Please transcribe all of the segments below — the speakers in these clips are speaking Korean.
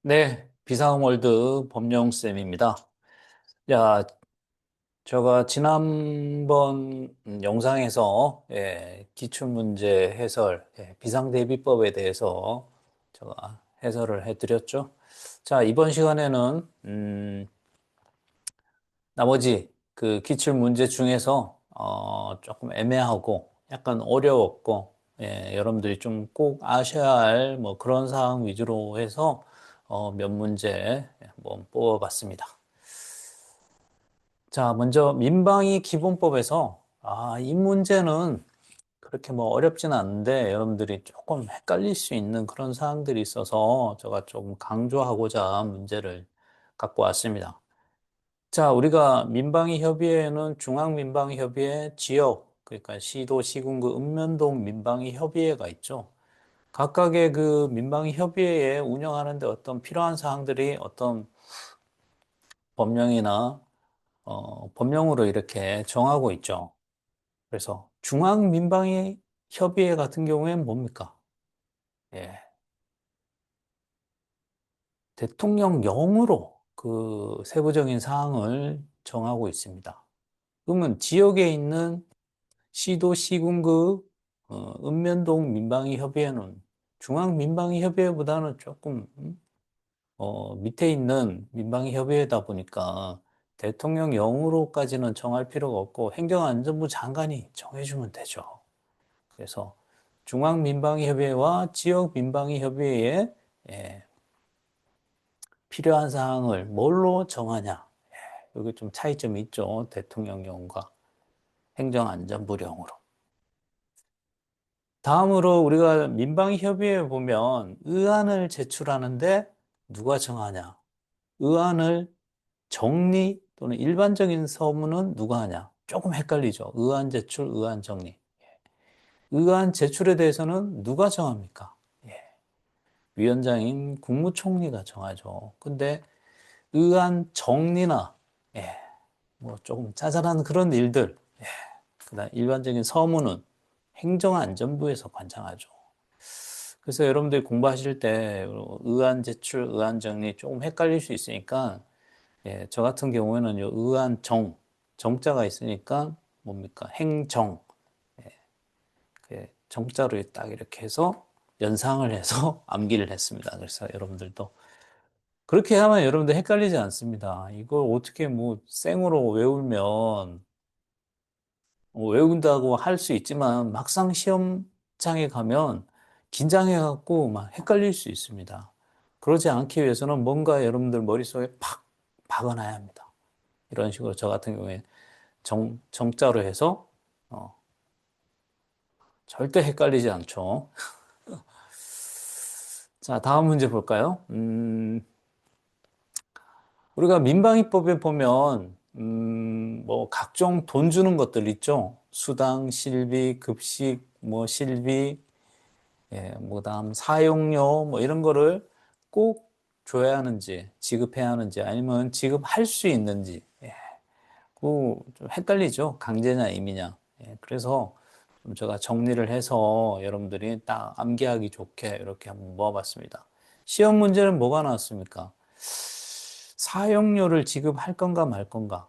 네, 비상월드 범용쌤입니다. 야, 제가 지난번 영상에서 기출문제 해설, 비상대비법에 대해서 제가 해설을 해드렸죠. 자, 이번 시간에는 나머지 그 기출문제 중에서 조금 애매하고 약간 어려웠고 여러분들이 좀 꼭 아셔야 할 뭐 그런 사항 위주로 해서 몇 문제 한번 뽑아봤습니다. 자, 먼저 민방위 기본법에서 이 문제는 그렇게 뭐 어렵지는 않은데 여러분들이 조금 헷갈릴 수 있는 그런 사항들이 있어서 제가 좀 강조하고자 문제를 갖고 왔습니다. 자, 우리가 민방위 협의회에는 중앙민방위 협의회, 지역, 그러니까 시도, 시군구, 읍면동 민방위 협의회가 있죠. 각각의 그 민방위 협의회에 운영하는데 어떤 필요한 사항들이 어떤 법령이나 법령으로 이렇게 정하고 있죠. 그래서 중앙민방위 협의회 같은 경우에는 뭡니까? 예, 대통령령으로 그 세부적인 사항을 정하고 있습니다. 그러면 지역에 있는 시도, 시군구, 읍면동 민방위협의회는 중앙민방위협의회보다는 조금 밑에 있는 민방위협의회다 보니까 대통령령으로까지는 정할 필요가 없고 행정안전부 장관이 정해주면 되죠. 그래서 중앙민방위협의회와 지역민방위협의회에 예, 필요한 사항을 뭘로 정하냐. 여기 좀 차이점이 있죠. 대통령령과 행정안전부령으로. 다음으로 우리가 민방위협의회에 보면 의안을 제출하는데 누가 정하냐? 의안을 정리 또는 일반적인 서문은 누가 하냐? 조금 헷갈리죠. 의안 제출, 의안 정리. 의안 제출에 대해서는 누가 정합니까? 예, 위원장인 국무총리가 정하죠. 근데 의안 정리나 예, 뭐 조금 짜잘한 그런 일들, 그다음 일반적인 서문은 행정안전부에서 관장하죠. 그래서 여러분들이 공부하실 때 의안 제출, 의안 정리 조금 헷갈릴 수 있으니까 저 같은 경우에는 요 의안 정자가 있으니까 뭡니까? 행정. 정자로 딱 이렇게 해서 연상을 해서 암기를 했습니다. 그래서 여러분들도 그렇게 하면 여러분들 헷갈리지 않습니다. 이걸 어떻게 뭐 생으로 외우면 외운다고 할 수 있지만 막상 시험장에 가면 긴장해갖고 막 헷갈릴 수 있습니다. 그러지 않기 위해서는 뭔가 여러분들 머릿속에 팍 박아놔야 합니다. 이런 식으로 저 같은 경우에 정자로 해서 어, 절대 헷갈리지 않죠. 자, 다음 문제 볼까요? 우리가 민방위법에 보면 뭐 각종 돈 주는 것들 있죠. 수당, 실비, 급식, 뭐 실비, 뭐 다음 사용료 뭐 이런 거를 꼭 줘야 하는지, 지급해야 하는지, 아니면 지급할 수 있는지, 그좀 헷갈리죠. 강제냐, 임의냐. 그래서 좀 제가 정리를 해서 여러분들이 딱 암기하기 좋게 이렇게 한번 모아봤습니다. 시험 문제는 뭐가 나왔습니까? 사용료를 지급할 건가 말 건가?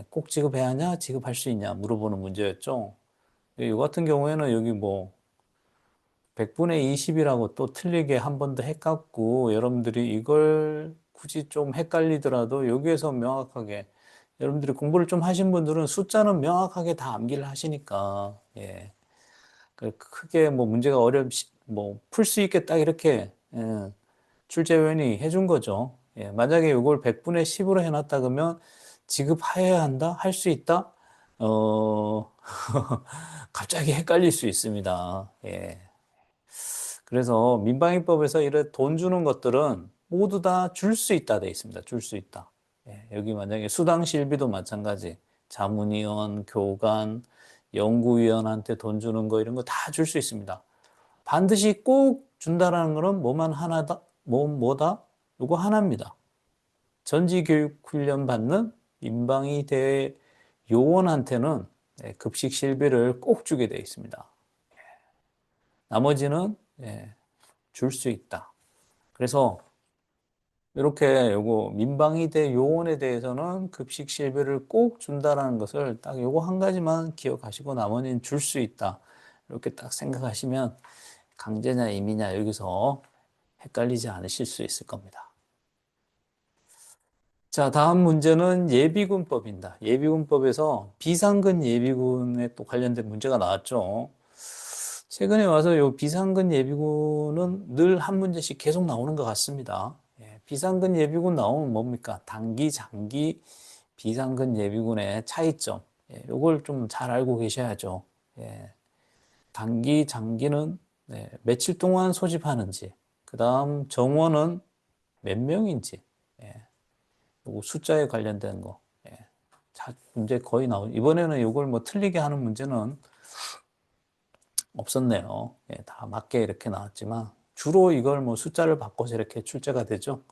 꼭 지급해야 하냐, 지급할 수 있냐 물어보는 문제였죠. 이 같은 경우에는 여기 뭐 100분의 20이라고 또 틀리게 한 번 더 헷갈고 여러분들이 이걸 굳이 좀 헷갈리더라도 여기에서 명확하게 여러분들이 공부를 좀 하신 분들은 숫자는 명확하게 다 암기를 하시니까 크게 뭐 문제가 뭐 풀 수 있게 딱 이렇게 출제위원이 해준 거죠. 만약에 이걸 100분의 10으로 해놨다 그러면 지급해야 한다? 할 수 있다? 어, 갑자기 헷갈릴 수 있습니다. 그래서 민방위법에서 이런 돈 주는 것들은 모두 다 줄 수 있다 돼 있습니다. 줄 수 있다. 여기 만약에 수당 실비도 마찬가지. 자문위원, 교관, 연구위원한테 돈 주는 거 이런 거 다 줄 수 있습니다. 반드시 꼭 준다라는 거는 뭐만 하나다? 뭐다? 요거 하나입니다. 전지교육 훈련 받는 민방위 대 요원한테는 급식 실비를 꼭 주게 돼 있습니다. 나머지는 줄 수 있다. 그래서 이렇게 요거 민방위대 요원에 대해서는 급식 실비를 꼭 준다라는 것을 딱 요거 한 가지만 기억하시고 나머지는 줄 수 있다. 이렇게 딱 생각하시면 강제냐 임의냐 여기서 헷갈리지 않으실 수 있을 겁니다. 자, 다음 문제는 예비군법입니다. 예비군법에서 비상근 예비군에 또 관련된 문제가 나왔죠. 최근에 와서 요 비상근 예비군은 늘 한 문제씩 계속 나오는 것 같습니다. 예, 비상근 예비군 나오면 뭡니까? 단기, 장기 비상근 예비군의 차이점. 예, 요걸 좀 잘 알고 계셔야죠. 예, 단기, 장기는 네, 며칠 동안 소집하는지, 그 다음 정원은 몇 명인지, 예, 요거 숫자에 관련된 거. 예, 문제 거의 이번에는 이걸 뭐 틀리게 하는 문제는 없었네요. 예, 다 맞게 이렇게 나왔지만 주로 이걸 뭐 숫자를 바꿔서 이렇게 출제가 되죠.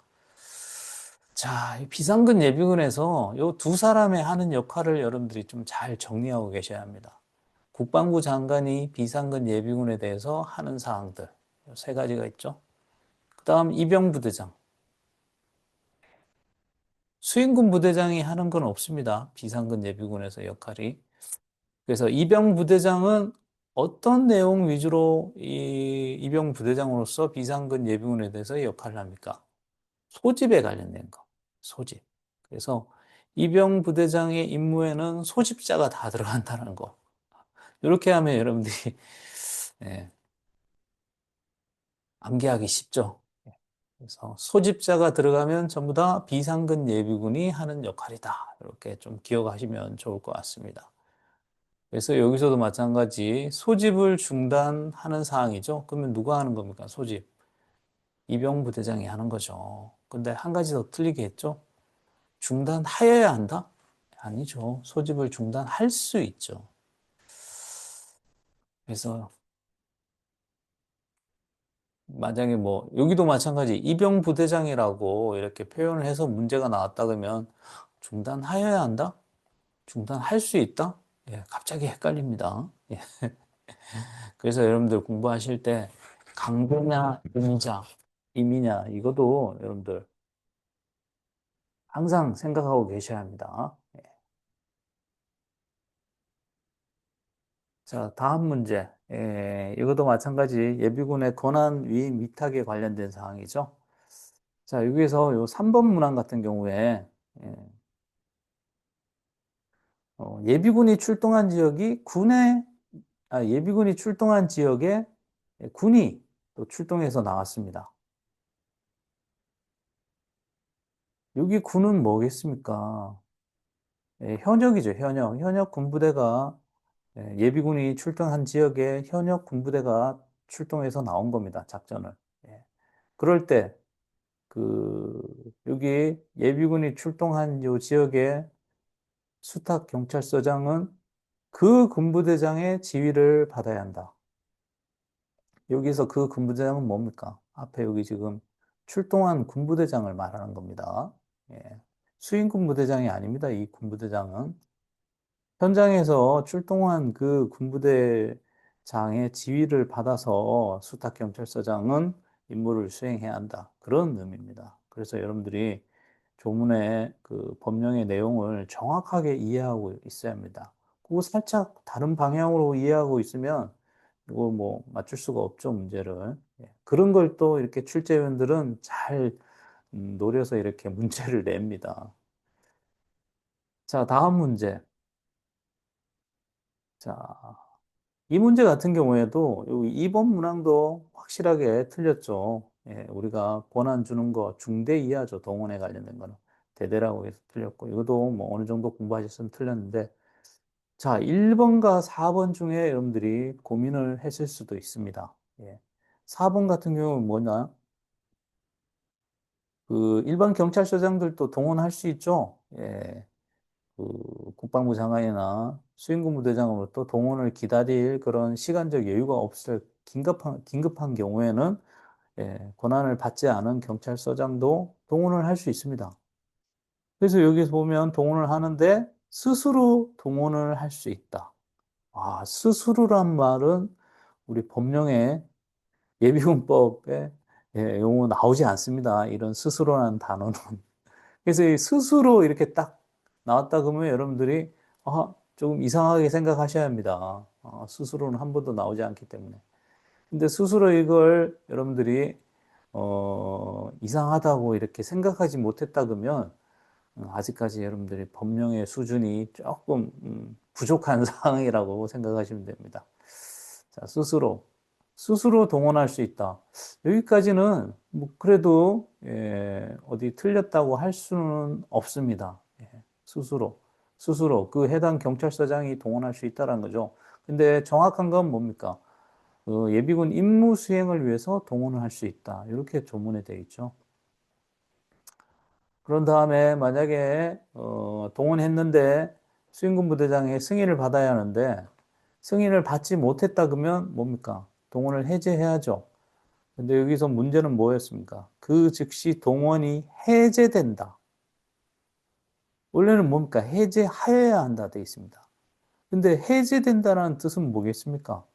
자, 이 비상근 예비군에서 이 두 사람의 하는 역할을 여러분들이 좀 잘 정리하고 계셔야 합니다. 국방부 장관이 비상근 예비군에 대해서 하는 사항들 세 가지가 있죠. 그 다음 이병부대장. 수행군 부대장이 하는 건 없습니다. 비상근 예비군에서 역할이. 그래서 이병 부대장은 어떤 내용 위주로 이 이병 부대장으로서 비상근 예비군에 대해서 역할을 합니까? 소집에 관련된 거. 소집. 그래서 이병 부대장의 임무에는 소집자가 다 들어간다는 거. 이렇게 하면 여러분들이 예, 암기하기 쉽죠. 예, 그래서 소집자가 들어가면 전부 다 비상근 예비군이 하는 역할이다. 이렇게 좀 기억하시면 좋을 것 같습니다. 그래서 여기서도 마찬가지 소집을 중단하는 사항이죠. 그러면 누가 하는 겁니까? 소집. 이병부 대장이 하는 거죠. 근데 한 가지 더 틀리게 했죠. 중단하여야 한다? 아니죠. 소집을 중단할 수 있죠. 그래서 만약에 뭐 여기도 마찬가지 이병부 대장이라고 이렇게 표현을 해서 문제가 나왔다 그러면 중단하여야 한다? 중단할 수 있다? 예, 갑자기 헷갈립니다. 예. 그래서 여러분들 공부하실 때 강도냐, 임의자, 임의냐, 이것도 여러분들 항상 생각하고 계셔야 합니다. 예. 자, 다음 문제. 이것도 마찬가지 예비군의 권한 위임 위탁에 관련된 사항이죠. 자, 여기에서 요 3번 문항 같은 경우에 예, 예비군이 출동한 지역이 예비군이 출동한 지역에 군이 또 출동해서 나왔습니다. 여기 군은 뭐겠습니까? 현역이죠, 현역. 현역 군부대가 예비군이 출동한 지역에 현역 군부대가 출동해서 나온 겁니다, 작전을. 예. 그럴 때, 여기 예비군이 출동한 요 지역의 수탁 경찰서장은 그 군부대장의 지휘를 받아야 한다. 여기서 그 군부대장은 뭡니까? 앞에 여기 지금 출동한 군부대장을 말하는 겁니다. 예. 수인 군부대장이 아닙니다, 이 군부대장은. 현장에서 출동한 그 군부대장의 지휘를 받아서 수탁경찰서장은 임무를 수행해야 한다. 그런 의미입니다. 그래서 여러분들이 조문의 그 법령의 내용을 정확하게 이해하고 있어야 합니다. 그거 살짝 다른 방향으로 이해하고 있으면 이거 뭐 맞출 수가 없죠, 문제를. 예. 그런 걸 또 이렇게 출제위원들은 잘 노려서 이렇게 문제를 냅니다. 자, 다음 문제. 자, 이 문제 같은 경우에도 이 2번 문항도 확실하게 틀렸죠. 예, 우리가 권한 주는 거 중대 이하죠. 동원에 관련된 거는. 대대라고 해서 틀렸고, 이것도 뭐 어느 정도 공부하셨으면 틀렸는데, 자, 1번과 4번 중에 여러분들이 고민을 했을 수도 있습니다. 예. 4번 같은 경우는 뭐냐? 일반 경찰서장들도 동원할 수 있죠. 예. 국방부 장관이나 수행군부대장으로 또 동원을 기다릴 그런 시간적 여유가 없을 긴급한 경우에는 예, 권한을 받지 않은 경찰서장도 동원을 할 수 있습니다. 그래서 여기서 보면 동원을 하는데 스스로 동원을 할 수 있다. 아, 스스로란 말은 우리 법령에 예비군법에 예, 용어 나오지 않습니다. 이런 스스로라는 단어는. 그래서 이 스스로 이렇게 딱 나왔다 그러면 여러분들이 조금 이상하게 생각하셔야 합니다. 스스로는 한 번도 나오지 않기 때문에. 근데 스스로 이걸 여러분들이 이상하다고 이렇게 생각하지 못했다 그러면 아직까지 여러분들이 법령의 수준이 조금 부족한 상황이라고 생각하시면 됩니다. 자, 스스로 동원할 수 있다. 여기까지는 뭐 그래도 어디 틀렸다고 할 수는 없습니다. 스스로 그 해당 경찰서장이 동원할 수 있다는 거죠. 근데 정확한 건 뭡니까? 예비군 임무 수행을 위해서 동원을 할 수 있다. 이렇게 조문에 되어 있죠. 그런 다음에 만약에 동원했는데 수행군 부대장의 승인을 받아야 하는데 승인을 받지 못했다 그러면 뭡니까? 동원을 해제해야죠. 근데 여기서 문제는 뭐였습니까? 그 즉시 동원이 해제된다. 원래는 뭡니까? 해제하여야 한다 돼 있습니다. 근데 해제된다는 뜻은 뭐겠습니까?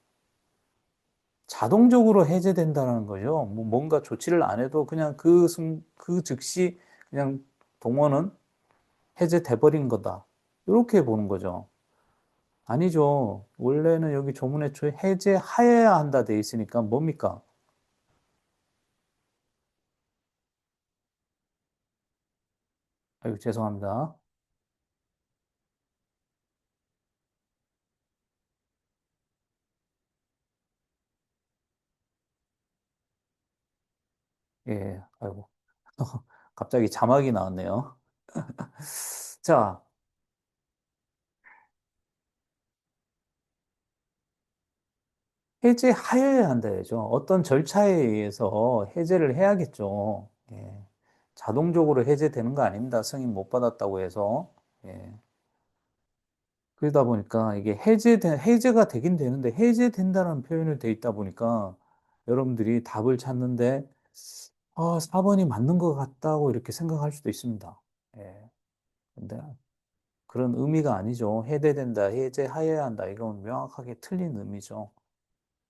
자동적으로 해제된다는 거죠. 뭐 뭔가 조치를 안 해도 그냥 그 즉시 그냥 동원은 해제돼 버린 거다. 이렇게 보는 거죠. 아니죠. 원래는 여기 조문의 초에 해제하여야 한다 돼 있으니까 뭡니까? 아이고, 죄송합니다. 예, 아이고. 갑자기 자막이 나왔네요. 자, 해제하여야 한다죠. 어떤 절차에 의해서 해제를 해야겠죠. 예. 자동적으로 해제되는 거 아닙니다. 승인 못 받았다고 해서. 예. 그러다 보니까 이게 해제가 되긴 되는데 해제된다는 표현을 돼 있다 보니까 여러분들이 답을 찾는데 4번이 맞는 것 같다고 이렇게 생각할 수도 있습니다. 예. 근데 그런 의미가 아니죠. 해제된다, 해제하여야 한다. 이건 명확하게 틀린 의미죠.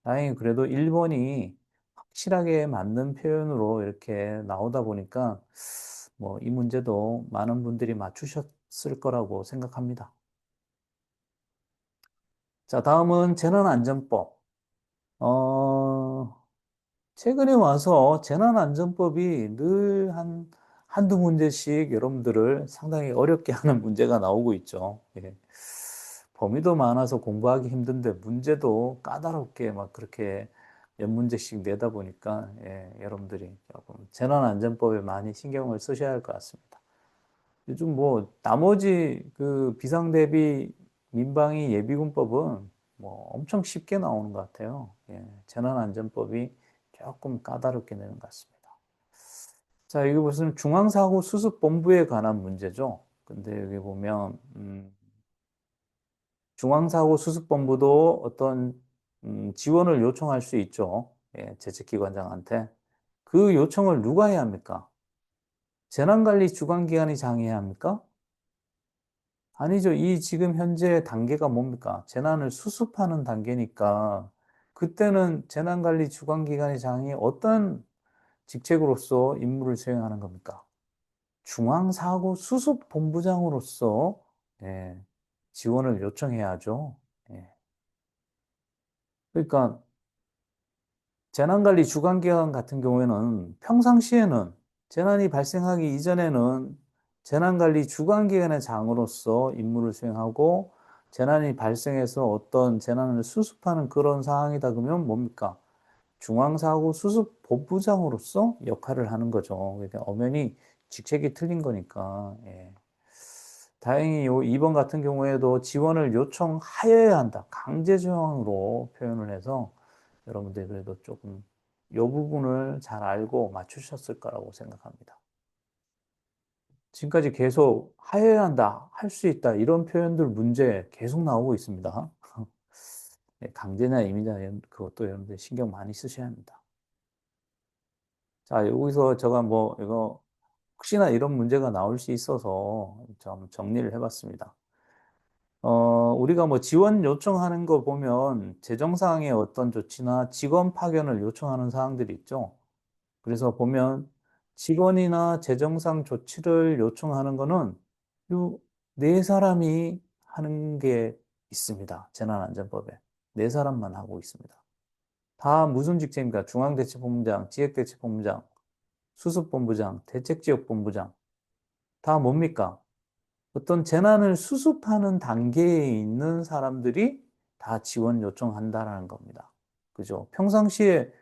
다행히 그래도 1번이 확실하게 맞는 표현으로 이렇게 나오다 보니까 뭐 이 문제도 많은 분들이 맞추셨을 거라고 생각합니다. 자, 다음은 재난안전법. 어, 최근에 와서 재난안전법이 늘 한두 문제씩 여러분들을 상당히 어렵게 하는 문제가 나오고 있죠. 예. 범위도 많아서 공부하기 힘든데 문제도 까다롭게 막 그렇게 몇 문제씩 내다 보니까 여러분들이 조금 재난안전법에 많이 신경을 쓰셔야 할 것 같습니다. 요즘 뭐 나머지 그 비상대비 민방위 예비군법은 뭐 엄청 쉽게 나오는 것 같아요. 재난안전법이 조금 까다롭게 내는 것 같습니다. 자, 이거 무슨 중앙사고수습본부에 관한 문제죠. 근데 여기 보면 중앙사고수습본부도 어떤 지원을 요청할 수 있죠. 재직기관장한테. 그 요청을 누가 해야 합니까? 재난관리 주관기관이 장해야 합니까? 아니죠. 이 지금 현재 단계가 뭡니까? 재난을 수습하는 단계니까 그때는 재난관리 주관기관의 장이 어떤 직책으로서 임무를 수행하는 겁니까? 중앙사고수습본부장으로서 예, 지원을 요청해야죠. 예. 그러니까 재난관리 주관기관 같은 경우에는 평상시에는 재난이 발생하기 이전에는 재난관리 주관기관의 장으로서 임무를 수행하고 재난이 발생해서 어떤 재난을 수습하는 그런 상황이다 그러면 뭡니까? 중앙사고 수습본부장으로서 역할을 하는 거죠. 그러니까 엄연히 직책이 틀린 거니까. 예. 다행히 요 2번 같은 경우에도 지원을 요청하여야 한다. 강제 조항으로 표현을 해서 여러분들이 그래도 조금 이 부분을 잘 알고 맞추셨을 거라고 생각합니다. 지금까지 계속 하여야 한다, 할 수 있다, 이런 표현들 문제 계속 나오고 있습니다. 강제냐 임의냐 그것도 여러분들 신경 많이 쓰셔야 합니다. 자, 여기서 제가 뭐 이거 혹시나 이런 문제가 나올 수 있어서 좀 정리를 해봤습니다. 우리가 뭐 지원 요청하는 거 보면 재정상의 어떤 조치나 직원 파견을 요청하는 사항들이 있죠. 그래서 보면 직원이나 재정상 조치를 요청하는 거는 요 네 사람이 하는 게 있습니다. 재난안전법에. 네 사람만 하고 있습니다. 다 무슨 직책입니까? 중앙대책본부장, 지역대책본부장, 수습본부장, 대책지역본부장. 다 뭡니까? 어떤 재난을 수습하는 단계에 있는 사람들이 다 지원 요청한다라는 겁니다. 그죠? 평상시에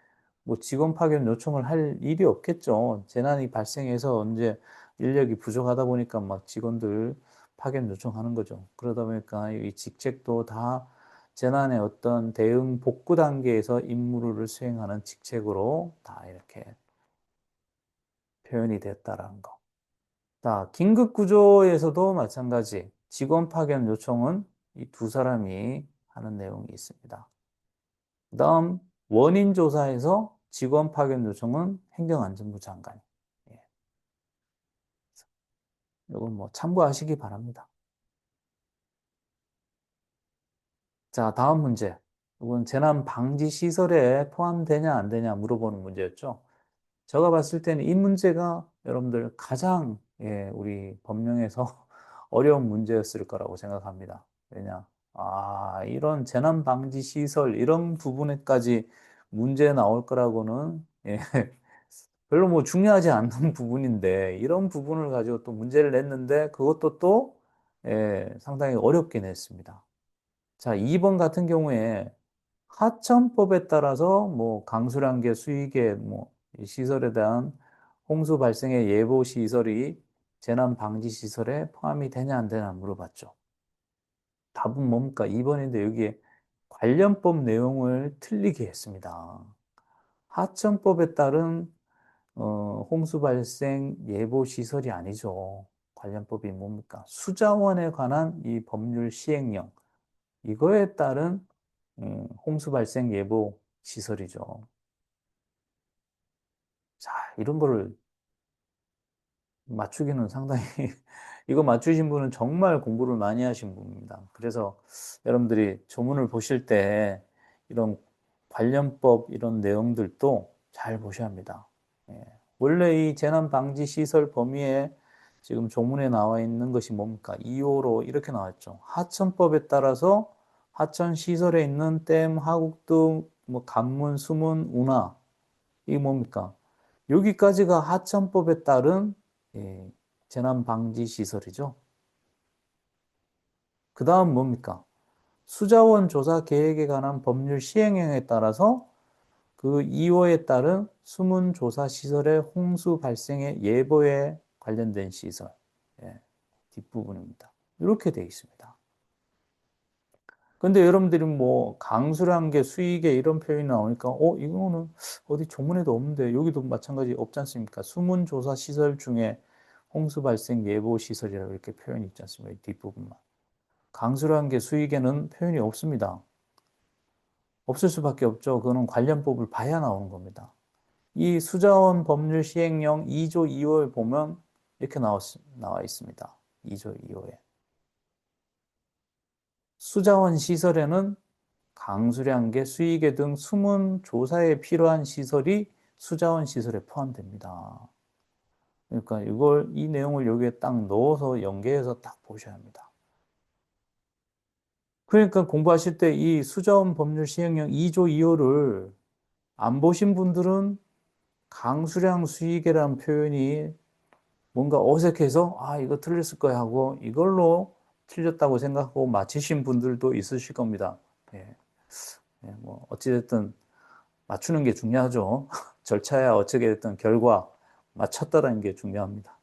뭐 직원 파견 요청을 할 일이 없겠죠. 재난이 발생해서 언제 인력이 부족하다 보니까 막 직원들 파견 요청하는 거죠. 그러다 보니까 이 직책도 다 재난의 어떤 대응 복구 단계에서 임무를 수행하는 직책으로 다 이렇게 표현이 됐다라는 거. 자, 긴급 구조에서도 마찬가지. 직원 파견 요청은 이 두 사람이 하는 내용이 있습니다. 그다음 원인 조사에서 직원 파견 요청은 행정안전부 장관이. 예. 이건 뭐 참고하시기 바랍니다. 자, 다음 문제. 이건 재난 방지 시설에 포함되냐 안 되냐 물어보는 문제였죠. 제가 봤을 때는 이 문제가 여러분들 가장 우리 법령에서 어려운 문제였을 거라고 생각합니다. 왜냐? 이런 재난 방지 시설 이런 부분에까지 문제 나올 거라고는 별로 뭐 중요하지 않는 부분인데 이런 부분을 가지고 또 문제를 냈는데 그것도 또 상당히 어렵긴 했습니다. 자, 2번 같은 경우에 하천법에 따라서 뭐 강수량계 수위계 뭐이 시설에 대한 홍수 발생의 예보 시설이 재난 방지 시설에 포함이 되냐 안 되냐 물어봤죠. 답은 뭡니까? 2번인데 여기에 관련법 내용을 틀리게 했습니다. 하천법에 따른 홍수 발생 예보 시설이 아니죠. 관련법이 뭡니까? 수자원에 관한 이 법률 시행령 이거에 따른 홍수 발생 예보 시설이죠. 자, 이런 거를 맞추기는 상당히, 이거 맞추신 분은 정말 공부를 많이 하신 분입니다. 그래서 여러분들이 조문을 보실 때 이런 관련법, 이런 내용들도 잘 보셔야 합니다. 예. 원래 이 재난방지시설 범위에 지금 조문에 나와 있는 것이 뭡니까? 2호로 이렇게 나왔죠. 하천법에 따라서 하천시설에 있는 댐, 하곡등, 뭐 관문, 수문, 운하, 이게 뭡니까? 여기까지가 하천법에 따른 예, 재난방지시설이죠. 그 다음 뭡니까? 수자원 조사 계획에 관한 법률 시행령에 따라서 그 2호에 따른 수문 조사 시설의 홍수 발생의 예보에 관련된 시설. 예, 뒷부분입니다. 이렇게 되어 있습니다. 근데 여러분들이 뭐 강수량계, 수위계 이런 표현이 나오니까 이거는 어디 조문에도 없는데 여기도 마찬가지 없지 않습니까? 수문조사 시설 중에 홍수 발생 예보 시설이라고 이렇게 표현이 있지 않습니까? 이 뒷부분만. 강수량계, 수위계는 표현이 없습니다. 없을 수밖에 없죠. 그거는 관련법을 봐야 나오는 겁니다. 이 수자원 법률 시행령 2조 2호에 보면 이렇게 나와 있습니다. 2조 2호에. 수자원 시설에는 강수량계, 수위계 등 수문 조사에 필요한 시설이 수자원 시설에 포함됩니다. 그러니까 이 내용을 여기에 딱 넣어서 연계해서 딱 보셔야 합니다. 그러니까 공부하실 때 이 수자원 법률 시행령 2조 2호를 안 보신 분들은 강수량 수위계라는 표현이 뭔가 어색해서 이거 틀렸을 거야 하고 이걸로 틀렸다고 생각하고 맞히신 분들도 있으실 겁니다. 예, 뭐 어찌됐든 맞추는 게 중요하죠. 절차야 어떻게 됐든 결과 맞췄다라는 게 중요합니다.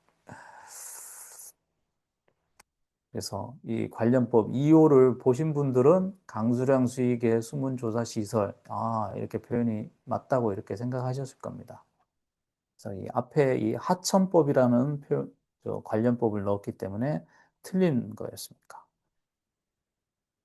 그래서 이 관련법 2호를 보신 분들은 강수량 수익의 수문조사 시설, 이렇게 표현이 맞다고 이렇게 생각하셨을 겁니다. 그래서 이 앞에 이 하천법이라는 관련법을 넣었기 때문에 틀린 거였습니까?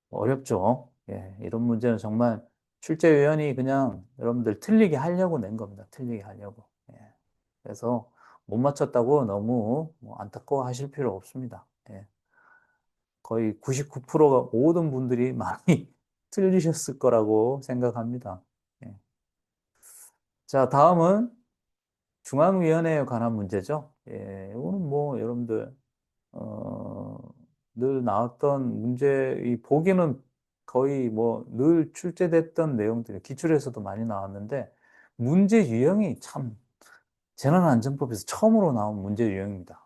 어렵죠. 예, 이런 문제는 정말 출제위원이 그냥 여러분들 틀리게 하려고 낸 겁니다. 틀리게 하려고. 예. 그래서 못 맞췄다고 너무 뭐 안타까워 하실 필요 없습니다. 예. 거의 99%가 모든 분들이 많이 틀리셨을 거라고 생각합니다. 예. 자, 다음은 중앙위원회에 관한 문제죠. 예, 이거는 뭐 여러분들 어, 늘 나왔던 문제, 이 보기는 거의 뭐 늘 출제됐던 내용들이 기출에서도 많이 나왔는데 문제 유형이 참 재난안전법에서 처음으로 나온 문제 유형입니다.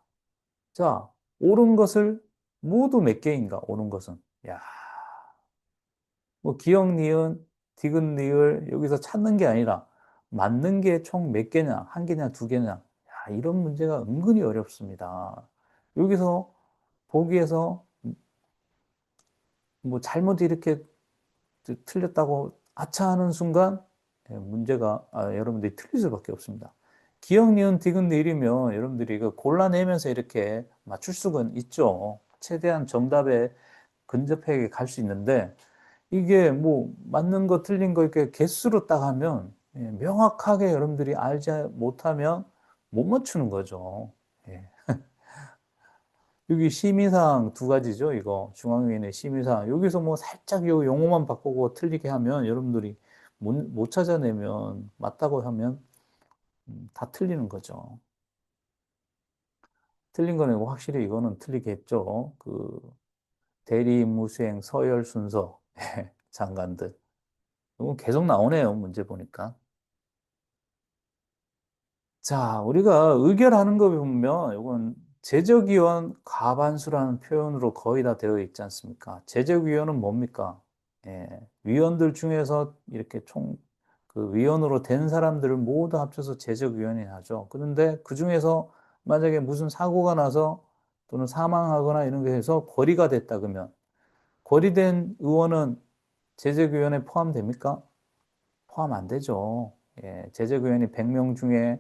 자, 옳은 것을 모두 몇 개인가? 옳은 것은. 야, 뭐 기억, 니은, 디귿, 리을 여기서 찾는 게 아니라 맞는 게 총 몇 개냐? 한 개냐, 두 개냐? 야, 이런 문제가 은근히 어렵습니다. 여기서 보기에서 뭐 잘못 이렇게 틀렸다고 아차하는 순간 문제가 여러분들이 틀릴 수밖에 없습니다. 기억, 니은, 디귿, 리을이면 여러분들이 이거 골라내면서 이렇게 맞출 수는 있죠. 최대한 정답에 근접해 갈 수 있는데 이게 뭐 맞는 거 틀린 거 이렇게 개수로 딱 하면 명확하게 여러분들이 알지 못하면 못 맞추는 거죠. 예. 여기 심의사항 두 가지죠. 이거 중앙위원회 심의사항 여기서 뭐 살짝 요 용어만 바꾸고 틀리게 하면 여러분들이 못 찾아내면 맞다고 하면 다 틀리는 거죠. 틀린 거는 뭐 확실히 이거는 틀리겠죠. 그 대리 무수행 서열 순서 장관들 이거 계속 나오네요. 문제 보니까. 자, 우리가 의결하는 거 보면 이건 제적위원 과반수라는 표현으로 거의 다 되어 있지 않습니까? 제적위원은 뭡니까? 예, 위원들 중에서 이렇게 그 위원으로 된 사람들을 모두 합쳐서 제적위원이 하죠. 그런데 그 중에서 만약에 무슨 사고가 나서 또는 사망하거나 이런 게 해서 거리가 됐다 그러면 거리된 의원은 제적위원에 포함됩니까? 포함 안 되죠. 예, 제적위원이 100명 중에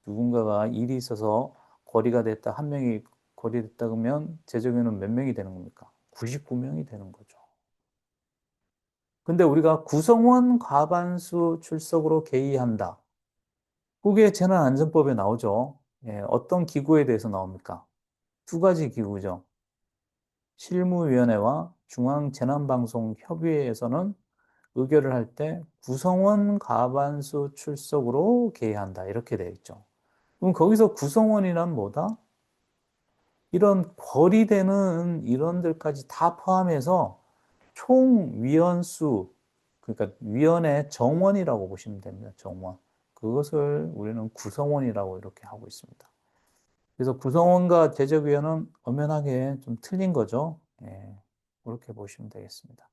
누군가가 일이 있어서 거리가 됐다, 한 명이 거리됐다 그러면 제적위원은 몇 명이 되는 겁니까? 99명이 되는 거죠. 근데 우리가 구성원 과반수 출석으로 개의한다. 그게 재난안전법에 나오죠. 예, 어떤 기구에 대해서 나옵니까? 두 가지 기구죠. 실무위원회와 중앙재난방송협의회에서는 의결을 할 때 구성원 과반수 출석으로 개의한다. 이렇게 되어 있죠. 그럼 거기서 구성원이란 뭐다? 이런 거리되는 인원들까지 다 포함해서 총 위원수, 그러니까 위원회 정원이라고 보시면 됩니다. 정원. 그것을 우리는 구성원이라고 이렇게 하고 있습니다. 그래서 구성원과 제적위원은 엄연하게 좀 틀린 거죠. 예, 그렇게 보시면 되겠습니다.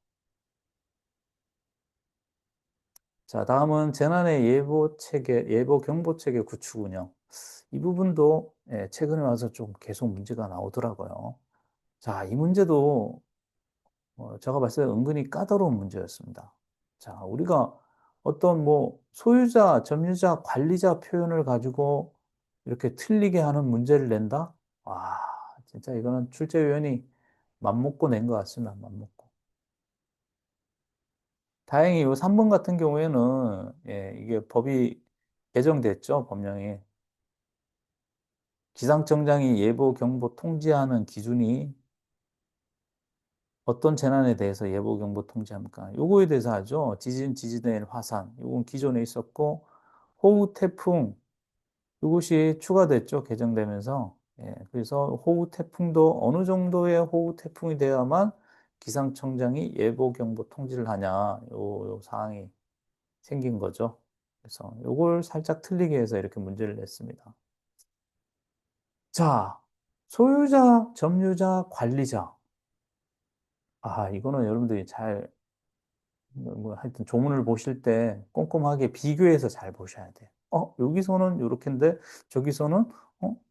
자, 다음은 재난의 예보 체계, 예보 경보 체계 구축 운영. 이 부분도 최근에 와서 좀 계속 문제가 나오더라고요. 자, 이 문제도 제가 봤을 때 은근히 까다로운 문제였습니다. 자, 우리가 어떤 뭐 소유자, 점유자, 관리자 표현을 가지고 이렇게 틀리게 하는 문제를 낸다? 와, 진짜 이거는 출제위원이 맘먹고 낸 것 같습니다. 맘먹고. 다행히 이 3번 같은 경우에는 이게 법이 개정됐죠, 법령이. 기상청장이 예보, 경보 통지하는 기준이 어떤 재난에 대해서 예보, 경보 통지합니까? 요거에 대해서 하죠. 지진, 지진의 화산. 요건 기존에 있었고, 호우, 태풍. 이것이 추가됐죠. 개정되면서. 그래서 호우, 태풍도 어느 정도의 호우, 태풍이 돼야만 기상청장이 예보, 경보 통지를 하냐. 요 사항이 생긴 거죠. 그래서 요걸 살짝 틀리게 해서 이렇게 문제를 냈습니다. 자, 소유자, 점유자, 관리자. 이거는 여러분들이 잘, 뭐, 하여튼 조문을 보실 때 꼼꼼하게 비교해서 잘 보셔야 돼요. 여기서는 요렇게인데, 저기서는,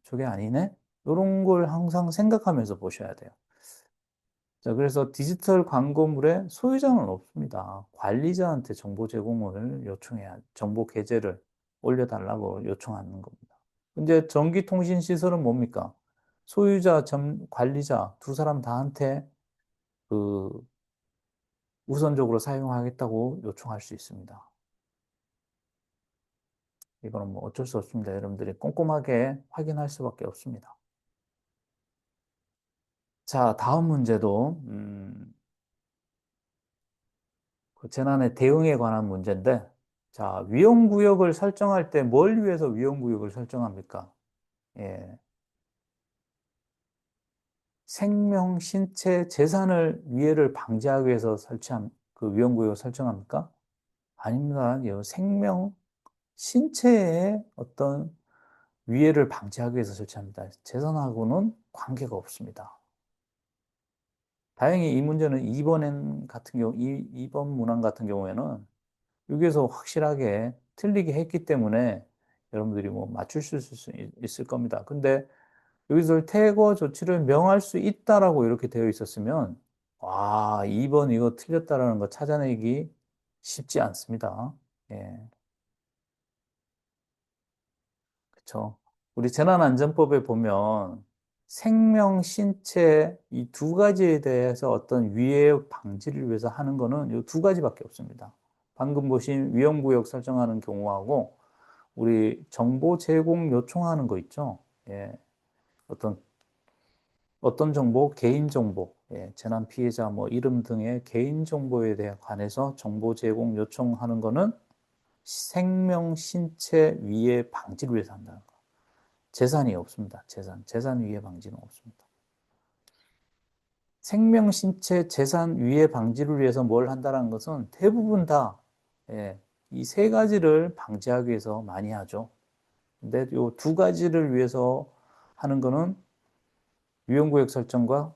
저게 아니네? 요런 걸 항상 생각하면서 보셔야 돼요. 자, 그래서 디지털 광고물에 소유자는 없습니다. 관리자한테 정보 제공을 요청해야, 정보 게재를 올려달라고 요청하는 겁니다. 근데 전기통신 시설은 뭡니까? 소유자, 관리자 두 사람 다한테 그 우선적으로 사용하겠다고 요청할 수 있습니다. 이거는 뭐 어쩔 수 없습니다. 여러분들이 꼼꼼하게 확인할 수밖에 없습니다. 자, 다음 문제도 그 재난의 대응에 관한 문제인데 자, 위험구역을 설정할 때 뭘 위해서 위험구역을 설정합니까? 예, 생명, 신체, 재산을 위해를 방지하기 위해서 설치한 그 위험구역을 설정합니까? 아닙니다. 이 생명, 신체의 어떤 위해를 방지하기 위해서 설치합니다. 재산하고는 관계가 없습니다. 다행히 이 문제는 2번 같은 경우, 2번 문항 같은 경우에는 여기에서 확실하게 틀리게 했기 때문에 여러분들이 뭐 맞추실 수 있을 겁니다. 근데 여기서 퇴거 조치를 명할 수 있다라고 이렇게 되어 있었으면, 와, 2번 이거 틀렸다라는 거 찾아내기 쉽지 않습니다. 예, 그쵸. 우리 재난안전법에 보면 생명, 신체 이 두 가지에 대해서 어떤 위해 방지를 위해서 하는 거는 이 두 가지밖에 없습니다. 방금 보신 위험구역 설정하는 경우하고 우리 정보 제공 요청하는 거 있죠. 예, 어떤 정보, 개인 정보, 예, 재난 피해자 뭐 이름 등의 개인 정보에 대해 관해서 정보 제공 요청하는 거는 생명, 신체 위해 방지를 위해서 한다는 거. 재산이 없습니다. 재산 위해 방지는 없습니다. 생명, 신체, 재산 위해 방지를 위해서 뭘 한다는 것은 대부분 다, 예, 이 세 가지를 방지하기 위해서 많이 하죠. 근데 이 두 가지를 위해서 하는 거는 위험구역 설정과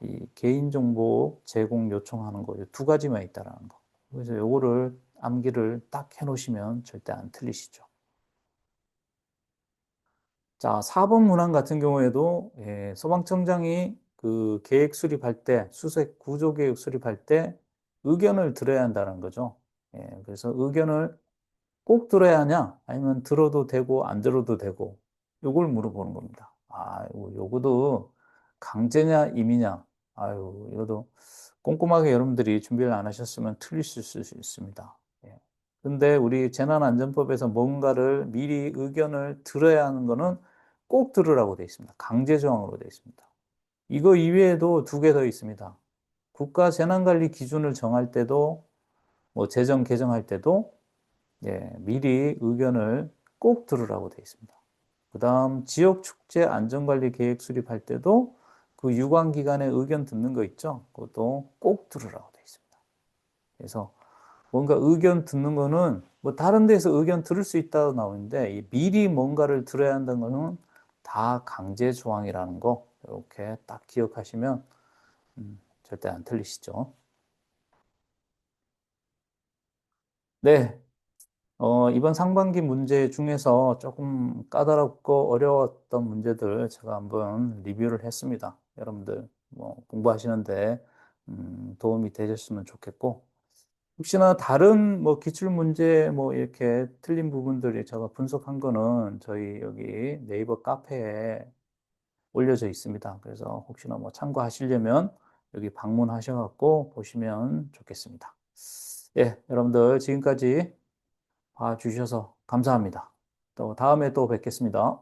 이 개인정보 제공 요청하는 거, 이 두 가지만 있다라는 거. 그래서 요거를 암기를 딱 해놓으시면 절대 안 틀리시죠. 자, 4번 문항 같은 경우에도 소방청장이 그 계획 수립할 때, 수색 구조 계획 수립할 때 의견을 들어야 한다는 거죠. 그래서 의견을 꼭 들어야 하냐? 아니면 들어도 되고 안 들어도 되고 요걸 물어보는 겁니다. 아, 요거도 강제냐 임의냐? 아유, 이것도 꼼꼼하게 여러분들이 준비를 안 하셨으면 틀리실 수 있습니다. 예. 근데 우리 재난안전법에서 뭔가를 미리 의견을 들어야 하는 거는 꼭 들으라고 되어 있습니다. 강제 조항으로 되어 있습니다. 이거 이외에도 두 개 더 있습니다. 국가 재난관리 기준을 정할 때도 뭐 재정 개정할 때도 예, 미리 의견을 꼭 들으라고 되어 있습니다. 그 다음 지역축제 안전관리 계획 수립할 때도 그 유관기관의 의견 듣는 거 있죠? 그것도 꼭 들으라고 되어 있습니다. 그래서 뭔가 의견 듣는 거는 뭐 다른 데서 의견 들을 수 있다고 나오는데 미리 뭔가를 들어야 한다는 거는 다 강제 조항이라는 거 이렇게 딱 기억하시면 절대 안 틀리시죠. 네, 이번 상반기 문제 중에서 조금 까다롭고 어려웠던 문제들 제가 한번 리뷰를 했습니다. 여러분들 뭐 공부하시는데 도움이 되셨으면 좋겠고 혹시나 다른 뭐 기출 문제 뭐 이렇게 틀린 부분들이 제가 분석한 거는 저희 여기 네이버 카페에 올려져 있습니다. 그래서 혹시나 뭐 참고하시려면 여기 방문하셔갖고 보시면 좋겠습니다. 예, 여러분들 지금까지 봐주셔서 감사합니다. 또 다음에 또 뵙겠습니다.